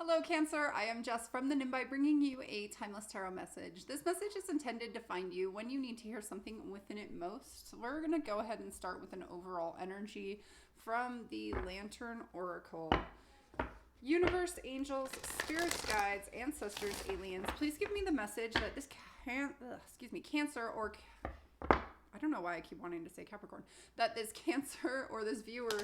Hello, Cancer. I am Jess from the Nimbi, bringing you a timeless tarot message. This message is intended to find you when you need to hear something within it most. We're going to go ahead and start with an overall energy from the Lantern Oracle. Universe, angels, spirits, guides, ancestors, aliens, please give me the message that this Cancer or I don't know why I keep wanting to say Capricorn, that this Cancer or this viewer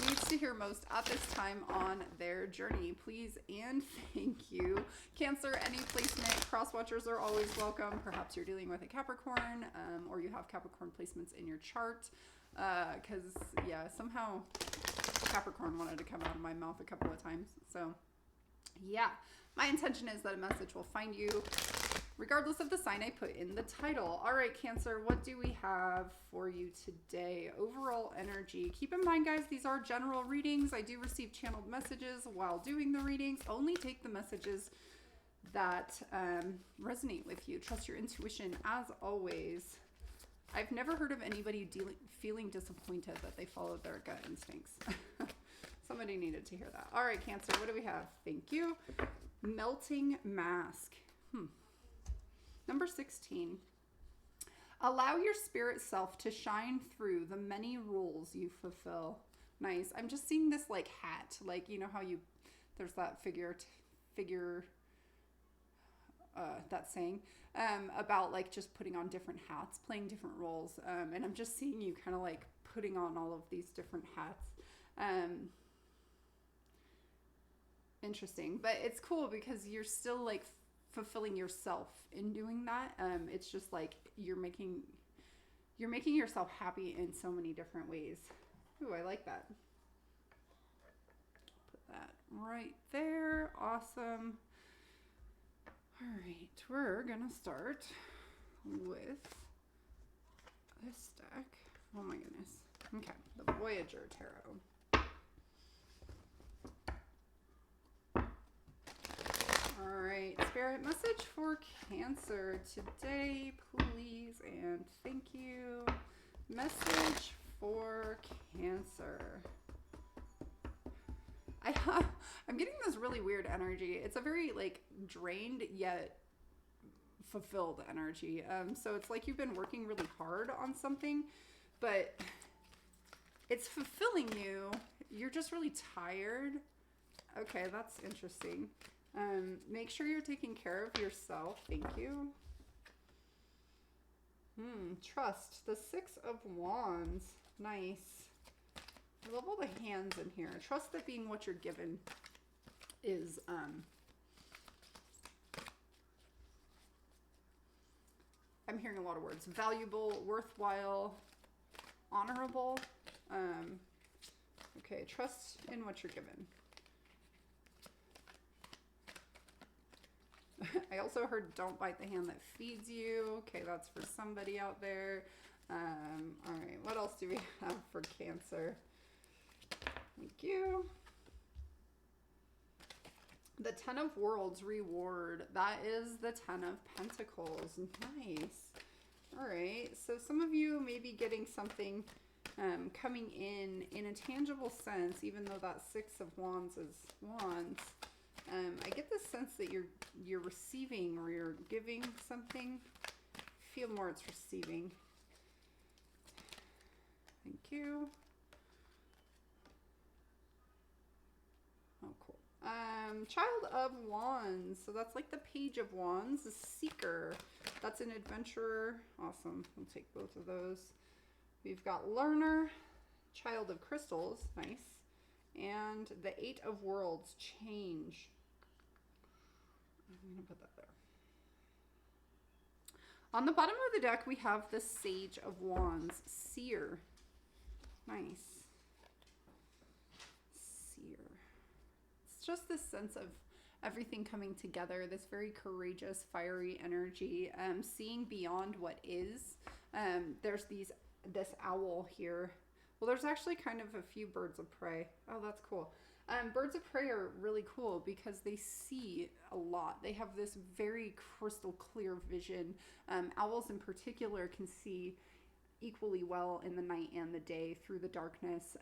needs to hear most at this time on their journey. Please and thank you. Cancer, any placement, cross watchers are always welcome. Perhaps you're dealing with a Capricorn or you have Capricorn placements in your chart. Because, yeah, somehow Capricorn wanted to come out of my mouth a couple of times. So, yeah, my intention is that a message will find you regardless of the sign I put in the title. All right, Cancer, what do we have for you today? Overall energy. Keep in mind, guys, these are general readings. I do receive channeled messages while doing the readings. Only take the messages that resonate with you. Trust your intuition as always. I've never heard of anybody feeling disappointed that they followed their gut instincts. Somebody needed to hear that. All right, Cancer, what do we have? Thank you. Melting mask. Number 16. Allow your spirit self to shine through the many rules you fulfill. Nice. I'm just seeing this like hat. Like, you know how there's that that saying about like just putting on different hats, playing different roles. And I'm just seeing you kind of like putting on all of these different hats. Interesting. But it's cool because you're still like fulfilling yourself in doing that. It's just like you're making yourself happy in so many different ways. Ooh, I like that. Put that right there. Awesome. All right, we're gonna start with this deck. Oh my goodness. Okay, the Voyager Tarot. All right, spirit message for Cancer today, please, and thank you. Message for Cancer. I'm getting this really weird energy. It's a very like drained yet fulfilled energy. So it's like you've been working really hard on something, but it's fulfilling you. You're just really tired. Okay, that's interesting. Make sure you're taking care of yourself. Thank you. Trust. The Six of Wands. Nice. I love all the hands in here. Trust that being what you're given is, I'm hearing a lot of words. Valuable, worthwhile, honorable. Okay, trust in what you're given. I also heard don't bite the hand that feeds you. Okay, that's for somebody out there. All right, what else do we have for Cancer? Thank you. The Ten of Worlds reward. That is the Ten of Pentacles. Nice. All right, so some of you may be getting something coming in a tangible sense, even though that Six of Wands is wands. I get the sense that you're receiving or you're giving something. I feel more it's receiving. Thank you. Oh, cool. Child of Wands. So that's like the Page of Wands, the Seeker. That's an adventurer. Awesome. We'll take both of those. We've got Learner, Child of Crystals. Nice. And the Eight of Worlds, Change. I'm going to put that there. On the bottom of the deck, we have the Sage of Wands, Seer. Nice. Seer. It's just this sense of everything coming together, this very courageous, fiery energy, seeing beyond what is. There's this owl here. Well, there's actually kind of a few birds of prey. Oh, that's cool. Birds of prey are really cool because they see a lot. They have this very crystal clear vision. Owls in particular can see equally well in the night and the day through the darkness.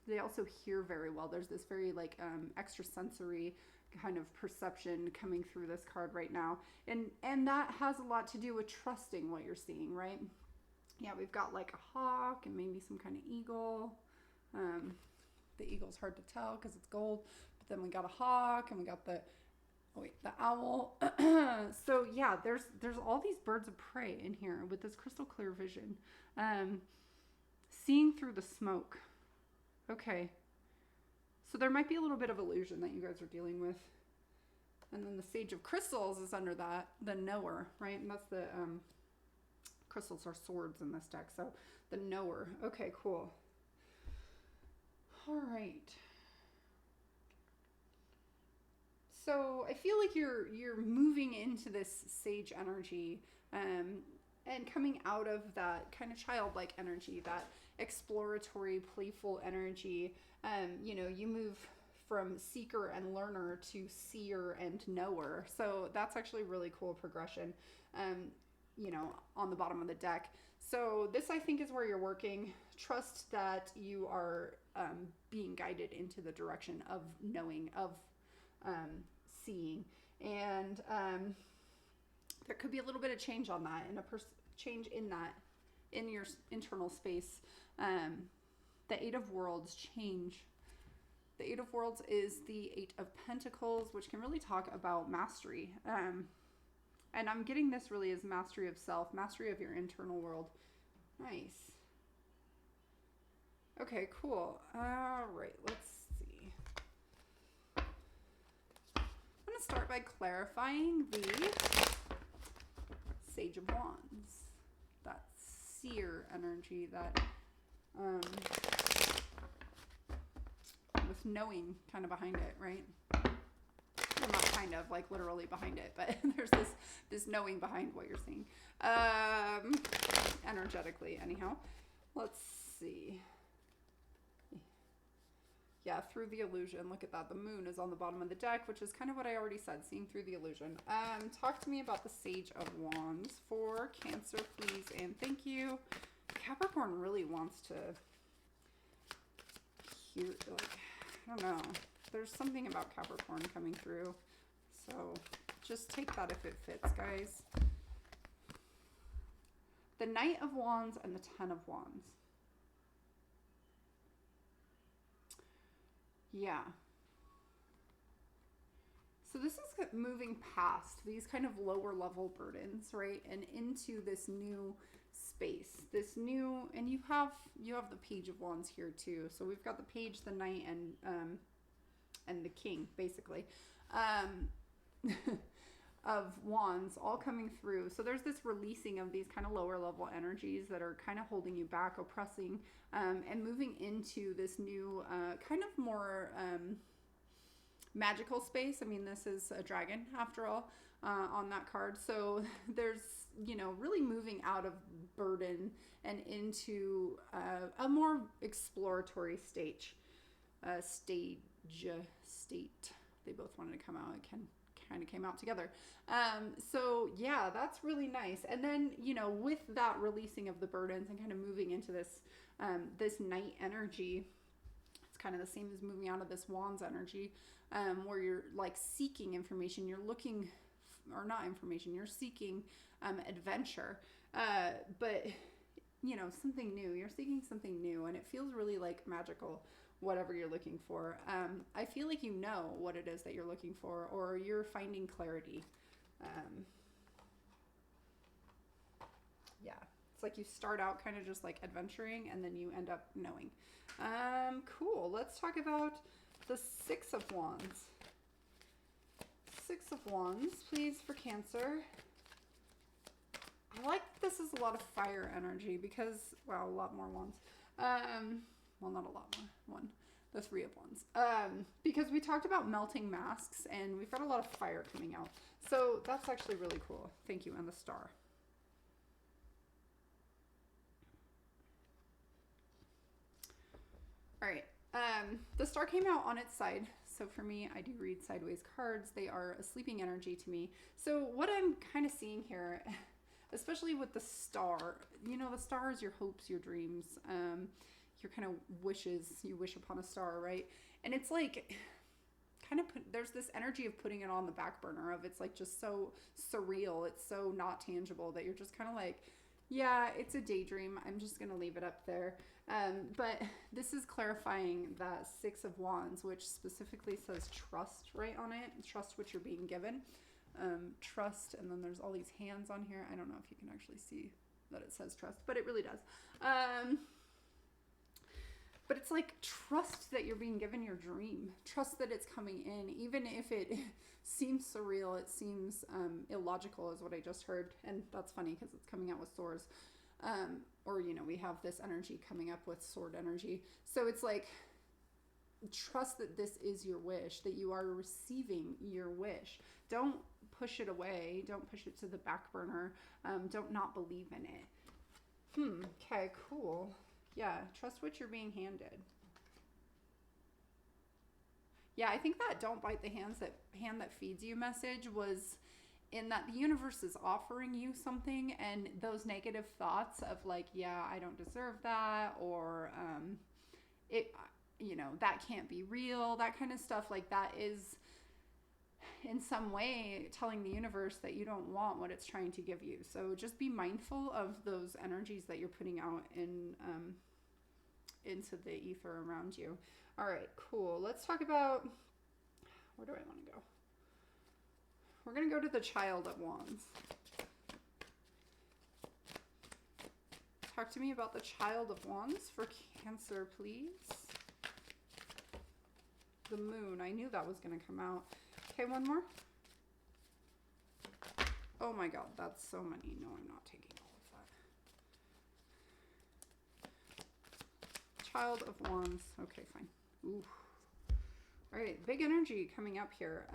They also hear very well. There's this very like extrasensory kind of perception coming through this card right now. And that has a lot to do with trusting what you're seeing, right? Yeah, we've got like a hawk and maybe some kind of eagle. The eagle's hard to tell because it's gold, but then we got a hawk and we got the owl. So yeah, there's all these birds of prey in here with this crystal clear vision. Seeing through the smoke. Okay. So there might be a little bit of illusion that you guys are dealing with. And then the Sage of Crystals is under that, the knower, right? And that's the crystals are swords in this deck. So the knower. Okay, cool. All right. So I feel like you're moving into this sage energy, and coming out of that kind of childlike energy, that exploratory, playful energy. You move from seeker and learner to seer and knower. So that's actually really cool progression, on the bottom of the deck. So this, I think, is where you're working. Trust that you are being guided into the direction of knowing, of seeing. And there could be a little bit of change on that, and change in that, in your internal space. The Eight of Worlds change. The Eight of Worlds is the Eight of Pentacles, which can really talk about mastery. And I'm getting this really as mastery of self, mastery of your internal world. Nice. Okay, cool. All right, let's see. I'm going to start by clarifying the Sage of Wands. That seer energy, that with knowing kind of behind it, right? Well, not kind of, like literally behind it, but there's this knowing behind what you're seeing. Energetically, anyhow. Let's see. Yeah, through the illusion. Look at that. The moon is on the bottom of the deck, which is kind of what I already said, seeing through the illusion. Talk to me about the Sage of Wands for Cancer, please, and thank you. Capricorn really wants to hear, like, I don't know. There's something about Capricorn coming through. So just take that if it fits, guys. The Knight of Wands and the Ten of Wands. Yeah. So this is moving past these kind of lower level burdens, right? And into this new space, this new, and you have the Page of Wands here too. So we've got the Page, the Knight, and the King, basically, of Wands all coming through. So there's this releasing of these kind of lower level energies that are kind of holding you back, oppressing, and moving into this new kind of more magical space. I mean, this is a dragon after all, on that card. So there's, really moving out of burden and into a more exploratory state. They both wanted to come out. It kind of came out together. So yeah, that's really nice. And then, with that releasing of the burdens and kind of moving into this, this Knight energy, it's kind of the same as moving out of this Wands energy, where you're like seeking information. You're looking, or not information, you're seeking adventure. But, something new. You're seeking something new, and it feels really like magical, whatever you're looking for. I feel like you know what it is that you're looking for, or you're finding clarity. Yeah, it's like you start out kind of just like adventuring, and then you end up knowing. Cool. Let's talk about the Six of Wands. Six of Wands, please, for Cancer. I like this is a lot of fire energy because, wow, a lot more wands. Well, not a lot more. The Three of Wands. Because we talked about melting masks, and we've got a lot of fire coming out. So that's actually really cool. Thank you, and the Star. All right. The Star came out on its side. So for me, I do read sideways cards. They are a sleeping energy to me. So what I'm kind of seeing here, especially with the Star, the Star is your hopes, your dreams, your kind of wishes. You wish upon a star, right? And it's like kind of there's this energy of putting it on the back burner of it's like just so surreal. It's so not tangible that you're just kind of like, yeah, it's a daydream. I'm just going to leave it up there. But this is clarifying that Six of Wands, which specifically says trust right on it. Trust what you're being given. Trust. And then there's all these hands on here. I don't know if you can actually see that it says trust, but it really does. But it's like, trust that you're being given your dream. Trust that it's coming in, even if it seems surreal, it seems illogical is what I just heard. And that's funny because it's coming out with swords. Or, you know, we have this energy coming up with sword energy. So it's like, trust that this is your wish, that you are receiving your wish. Don't push it away. Don't push it to the back burner. Don't not believe in it. Okay, cool. Yeah, trust what you're being handed. Yeah, I think that don't bite the hand that feeds you message was in that the universe is offering you something, and those negative thoughts of like, yeah, I don't deserve that, or it, you know, that can't be real, that kind of stuff, like that is in some way telling the universe that you don't want what it's trying to give you. So just be mindful of those energies that you're putting out into the ether around you. All right, cool. Let's talk about, where do I want to go? We're going to go to the Child of Wands. Talk to me about the Child of Wands for Cancer, please. The Moon. I knew that was going to come out. Okay, one more. Oh my God, that's so many. No, I'm not taking all of that. Child of Wands. Okay, fine. Ooh. All right, big energy coming up here.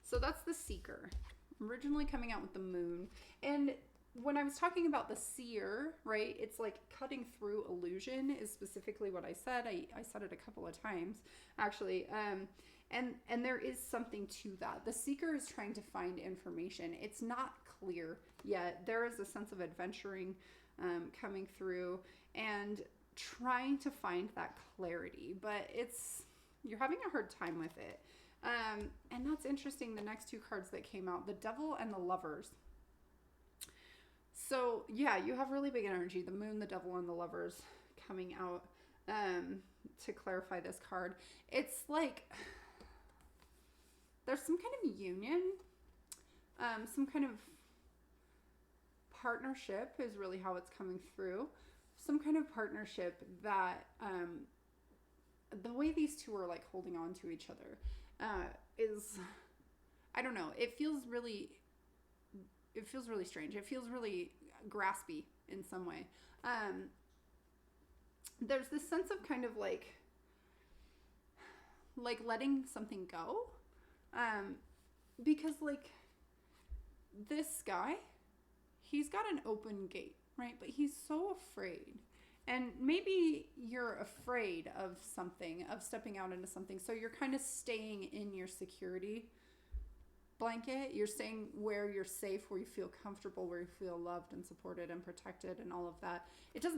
So that's the Seeker. Originally coming out with the Moon. And when I was talking about the Seer, right, it's like cutting through illusion is specifically what I said. I said it a couple of times, actually. And there is something to that. The Seeker is trying to find information. It's not clear yet. There is a sense of adventuring coming through and trying to find that clarity, but you're having a hard time with it. And that's interesting. The next two cards that came out, the Devil and the Lovers. So yeah, you have really big energy. The Moon, the Devil, and the Lovers coming out to clarify this card. It's like there's some kind of union, some kind of partnership is really how it's coming through. Some kind of partnership that the way these two are like holding on to each other is, I don't know, it feels really strange. It feels really graspy in some way. There's this sense of kind of like letting something go. Because like this guy, he's got an open gate, right? But he's so afraid. And maybe you're afraid of something, of stepping out into something. So you're kind of staying in your security blanket. You're staying where you're safe, where you feel comfortable, where you feel loved and supported and protected and all of that.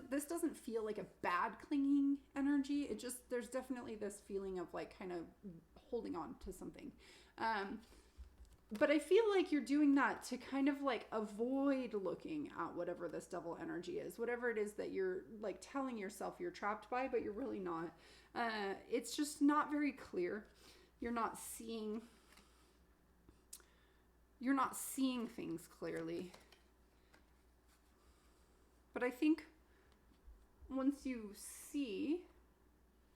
This doesn't feel like a bad clinging energy. There's definitely this feeling of like kind of holding on to something. But I feel like you're doing that to kind of like avoid looking at whatever this devil energy is, whatever it is that you're like telling yourself you're trapped by, but you're really not. It's just not very clear. You're not seeing things clearly. But I think once you see,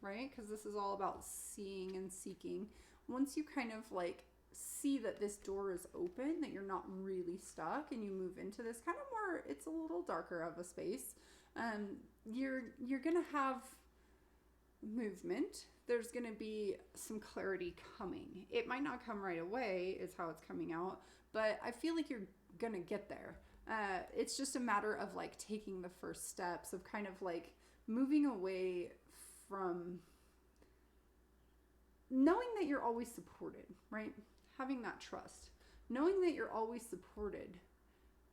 right, because this is all about seeing and seeking, once you kind of like see that this door is open, that you're not really stuck, and you move into this kind of more, it's a little darker of a space, you're gonna have movement. There's gonna be some clarity coming. It might not come right away is how it's coming out, but I feel like you're gonna get there. It's just a matter of like taking the first steps of kind of like moving away from knowing that you're always supported, right? Having that trust, knowing that you're always supported,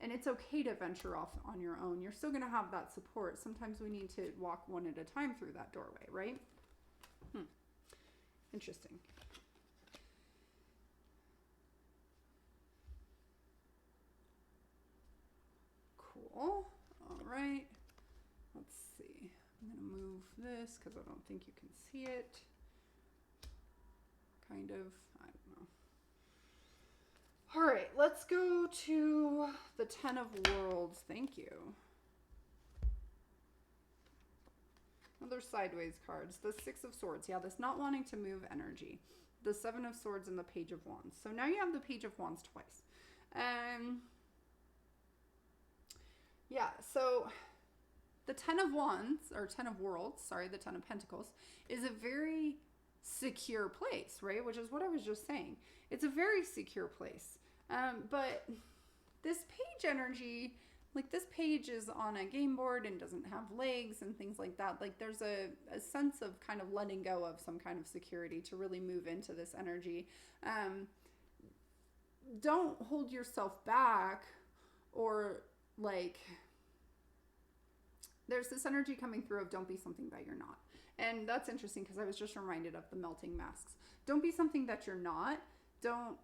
and it's okay to venture off on your own. You're still going to have that support. Sometimes we need to walk one at a time through that doorway, right? Interesting. Cool. All right. Let's see. I'm going to move this because I don't think you can see it. Kind of. I don't know. All right. Let's go to the 10 of Worlds. Thank you. Another sideways cards. The 6 of Swords. Yeah, this not wanting to move energy. The 7 of Swords and the Page of Wands. So now you have the Page of Wands twice. Yeah, so the 10 of Wands, or 10 of Worlds, sorry, the 10 of Pentacles, is a very secure place, right? Which is what I was just saying. It's a very secure place. But this page energy, like this page is on a game board and doesn't have legs and things like that. Like there's a sense of kind of letting go of some kind of security to really move into this energy. Don't hold yourself back, or like there's this energy coming through of don't be something that you're not. And that's interesting because I was just reminded of the melting masks. Don't be something that you're not. Don't,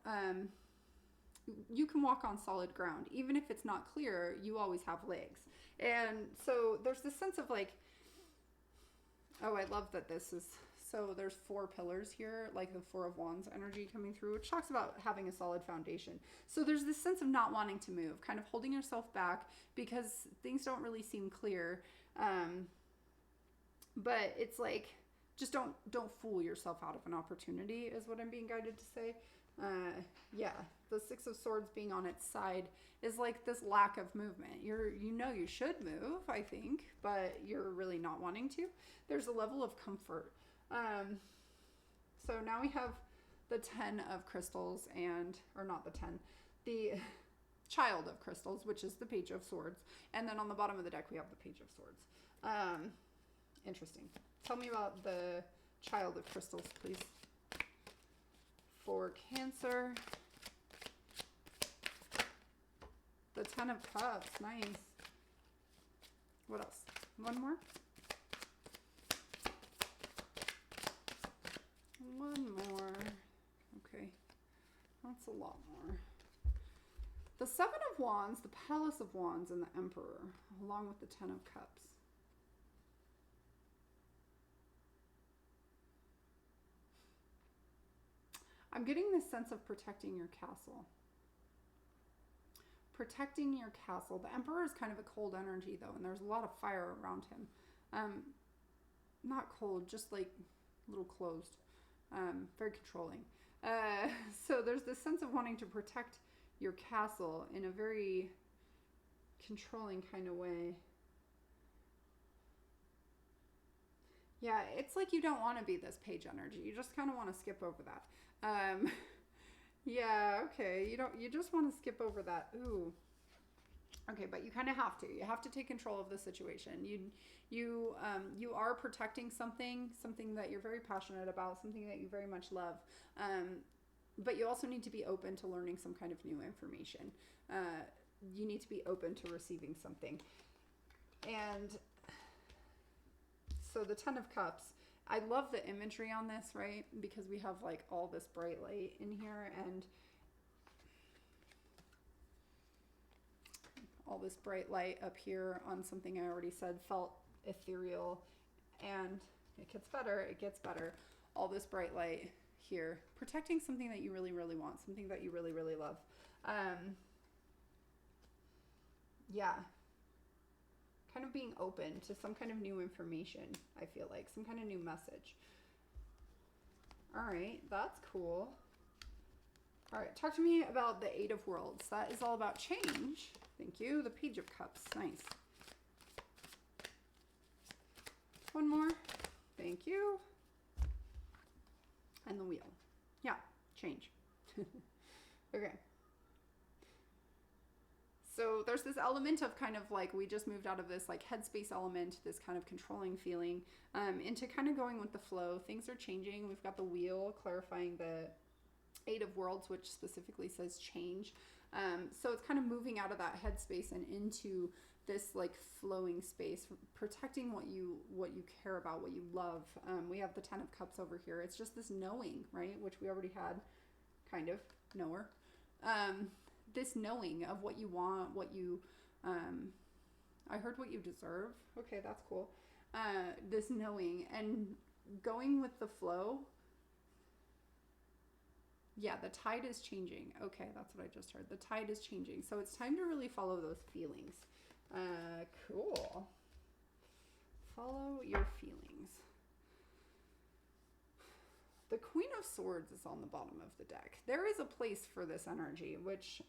you can walk on solid ground. Even if it's not clear, you always have legs. And so there's this sense of like, oh, I love that this is, so there's 4 pillars here, like the 4 of Wands energy coming through, which talks about having a solid foundation. So there's this sense of not wanting to move, kind of holding yourself back because things don't really seem clear. But it's like, just don't fool yourself out of an opportunity is what I'm being guided to say. Yeah, the 6 of Swords being on its side is like this lack of movement. You know you should move, I think, but you're really not wanting to. There's a level of comfort. So now we have the 10 of Crystals or not the 10, the Child of Crystals, which is the Page of Swords. And then on the bottom of the deck, we have the Page of Swords. Interesting. Tell me about the Child of Crystals, please. For Cancer. The 10 of Cups. Nice. What else? One more? One more. Okay. That's a lot more. The 7 of Wands, the Palace of Wands, and the Emperor, along with the 10 of Cups. I'm getting this sense of protecting your castle. Protecting your castle. The Emperor is kind of a cold energy, though, and there's a lot of fire around him. Not cold, just like a little closed. Very controlling. So there's this sense of wanting to protect your castle in a very controlling kind of way. Yeah, it's like you don't want to be this page energy. You just kind of want to skip over that. Yeah, okay. You just want to skip over that. Ooh. Okay, but you kind of have to. You have to take control of the situation. You are protecting something that you're very passionate about, something that you very much love. But you also need to be open to learning some kind of new information. You need to be open to receiving something. And so the 10 of Cups, I love the imagery on this, right? Because we have like all this bright light in here and all this bright light up here on something I already said felt ethereal, and it gets better. It gets better. All this bright light here, protecting something that you really, really want, something that you really, really love. Yeah. Kind of being open to some kind of new information, I feel like. Some kind of new message. All right, that's cool. All right, talk to me about the 8 of Worlds. That is all about change. Thank you. The Page of Cups. Nice. One more. Thank you. And the Wheel. Yeah, change. Okay. So there's this element of kind of like, we just moved out of this like headspace element, this kind of controlling feeling, into kind of going with the flow. Things are changing. We've got the Wheel clarifying the 8 of Worlds, which specifically says change. So it's kind of moving out of that headspace and into this like flowing space, protecting what you care about, what you love. We have the 10 of Cups over here. It's just this knowing, right? Which we already had, kind of, knower. This knowing of what you want, what you, I heard what you deserve. Okay, that's cool. This knowing and going with the flow. Yeah, the tide is changing. Okay, that's what I just heard. The tide is changing. So it's time to really follow those feelings. Cool. Follow your feelings. The Queen of Swords is on the bottom of the deck. There is a place for this energy, which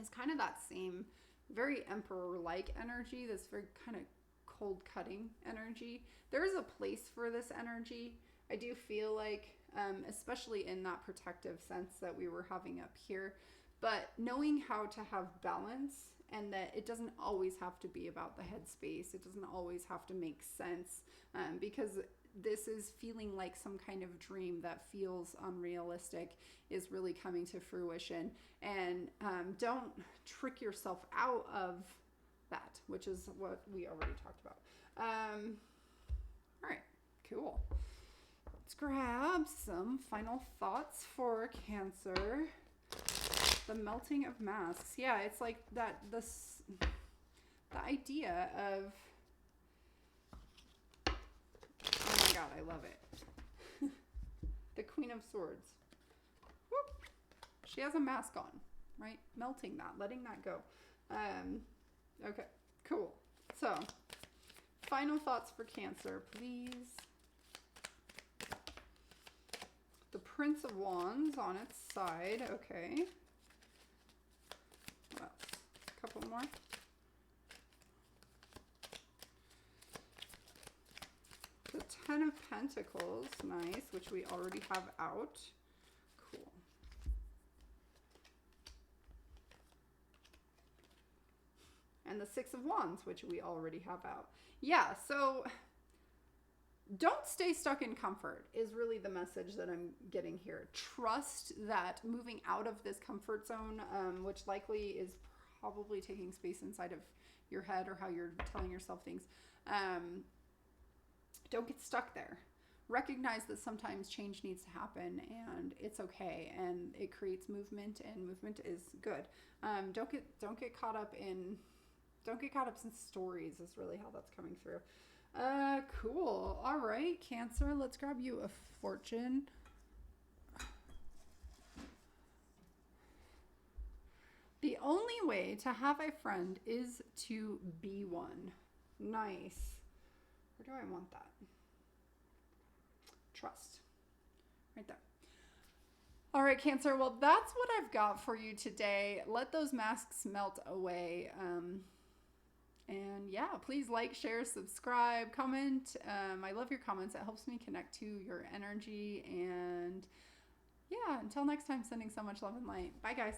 is kind of that same very Emperor-like energy, this very kind of cold-cutting energy. There is a place for this energy. I do feel like, especially in that protective sense that we were having up here, but knowing how to have balance, and that it doesn't always have to be about the headspace. It doesn't always have to make sense, because this is feeling like some kind of dream that feels unrealistic is really coming to fruition. And don't trick yourself out of that, which is what we already talked about. All right, cool. Let's grab some final thoughts for Cancer. The melting of masks. Yeah, it's like that, the idea of, oh my God, I love it. The Queen of Swords. Whoop. She has a mask on, right? Melting that, letting that go. Okay, cool. So, final thoughts for Cancer, please. The Prince of Wands on its side. Okay. What else? A couple more. The 10 of Pentacles. Nice, which we already have out. Cool. And the 6 of Wands, which we already have out. Yeah, so don't stay stuck in comfort is really the message that I'm getting here. Trust that moving out of this comfort zone, which likely is probably taking space inside of your head or how you're telling yourself things, don't get stuck there. Recognize that sometimes change needs to happen and it's okay, and it creates movement, and movement is good. Don't get caught up in stories is really how that's coming through. Cool. All right, Cancer, let's grab you a fortune. The only way to have a friend is to be one. Nice. Where do I want that? Trust. Right there. All right, Cancer. Well, that's what I've got for you today. Let those masks melt away. And yeah, please like, share, subscribe, comment. I love your comments. It helps me connect to your energy. And yeah, until next time, sending so much love and light. Bye, guys.